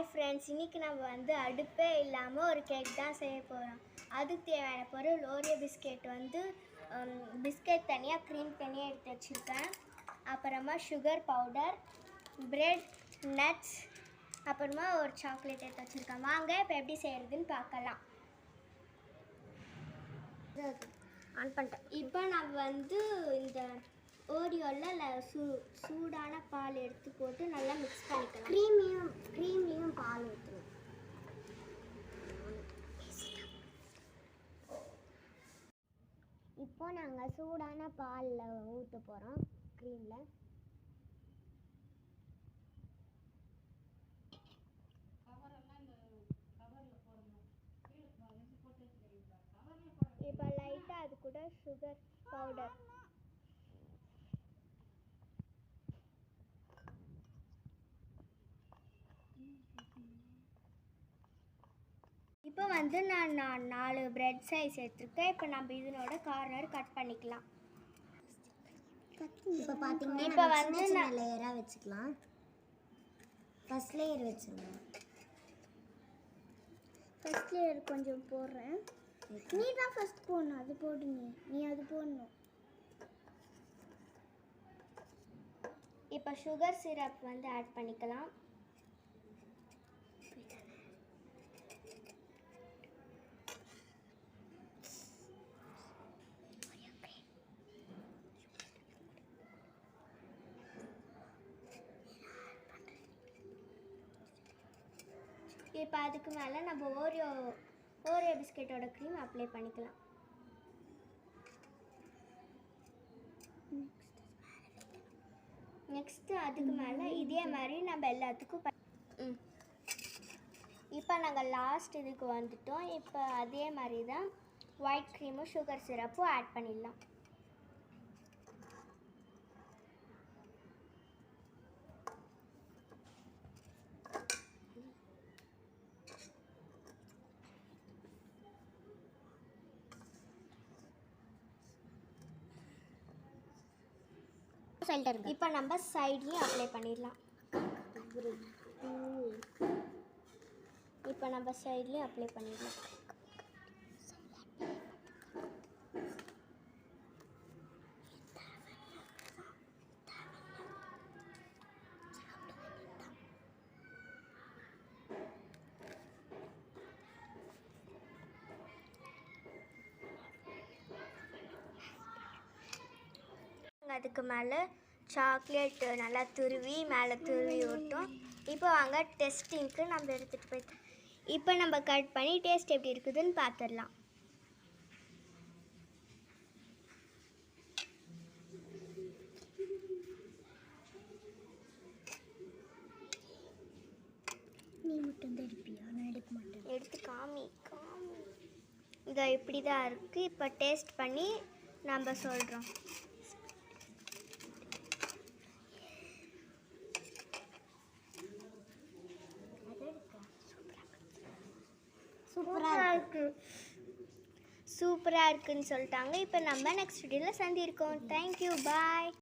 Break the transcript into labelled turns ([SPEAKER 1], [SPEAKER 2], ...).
[SPEAKER 1] Hi friends, இன்றைக்கி நம்ம வந்து அடுப்பே இல்லாமல் ஒரு கேக் தான் செய்ய போகிறோம். அதுக்கு தேவையான பொருள் ஓரியோ பிஸ்கெட் வந்து பிஸ்கெட் தனியாக, க்ரீம் தனியாக எடுத்து வச்சுருக்கேன். அப்புறமா சுகர் பவுடர், பிரெட், நட்ஸ், அப்புறமா ஒரு சாக்லேட் எடுத்து வச்சுருக்கேன். வாங்க இப்போ எப்படி செய்கிறதுன்னு பார்க்கலாம். ஆன் பண்ணிட்டேன். இப்போ நம்ம வந்து இந்த ஓரியோவில் சூடான பால் எடுத்து போட்டு நல்லா மிக்ஸ் பண்ணிக்கலாம். க்ரீம்லேயும் பால் ஊற்றணும். இப்போ நாங்கள் சூடான பாலில் ஊற்ற போகிறோம் க்ரீமில். இப்போ லைட்டாக அது கூட சுகர் பவுடர், இப்போ வந்து நான் 4 பிரெட் சைஸ் எடுத்துருக்கேன். இப்போ நம்ம இதனோட கார்னர் கட் பண்ணிக்கலாம்.
[SPEAKER 2] இப்போ பார்த்தீங்கன்னா
[SPEAKER 1] இப்போ வந்து
[SPEAKER 2] லேயராக வச்சுக்கலாம். ஃபர்ஸ்ட் லேயர் வச்சுருங்க.
[SPEAKER 1] ஃபர்ஸ்ட் லேயர் கொஞ்சம் போடுறேன். நீ தான் ஃபர்ஸ்ட் போடணும். அது போடுங்க, நீ அது போடணும். இப்போ சுகர் சிரப் வந்து ஆட் பண்ணிக்கலாம். இப்போ அதுக்கு மேலே நம்ம ஓரியோ பிஸ்கெட்டோட க்ரீம் அப்ளை பண்ணிக்கலாம். நெக்ஸ்ட்டு அதுக்கு மேலே இதே மாதிரி நம்ம எல்லாத்துக்கும் இப்போ நாங்கள் லாஸ்ட் இதுக்கு வந்துட்டோம். இப்போ அதே மாதிரி தான் ஒயிட் க்ரீமும் சுகர் சிரப்பும் ஆட் பண்ணிடலாம். இப்போ நம்ம சைட்லேயும் அப்ளை பண்ணிடலாம். இப்போ நம்ம சைட்லேயும் அப்ளை பண்ணிடலாம். அதுக்கு மேலே சாக்லேட் நல்லா துருவி மேலே துருவி விட்டோம். இப்போ வாங்க டெஸ்டிங்க்கு நம்ம எடுத்துகிட்டு போயிட்டோம். இப்போ நம்ம கட் பண்ணி டேஸ்ட் எப்படி இருக்குதுன்னு பார்த்துடலாம்.
[SPEAKER 2] நீ மட்டும் தான் எடுப்பியா? நான் எடுக்க மாட்டேன்.
[SPEAKER 1] எடுத்து காமி. இதை இப்படி தான் இருக்குது. இப்போ டேஸ்ட் பண்ணி நம்ம சொல்கிறோம். சூப்பராக இருக்குன்னு சொல்லிட்டாங்க. இப்போ நம்ம நெக்ஸ்ட் வீடியோவில் சந்திருக்கோம். தேங்க்யூ, பாய்.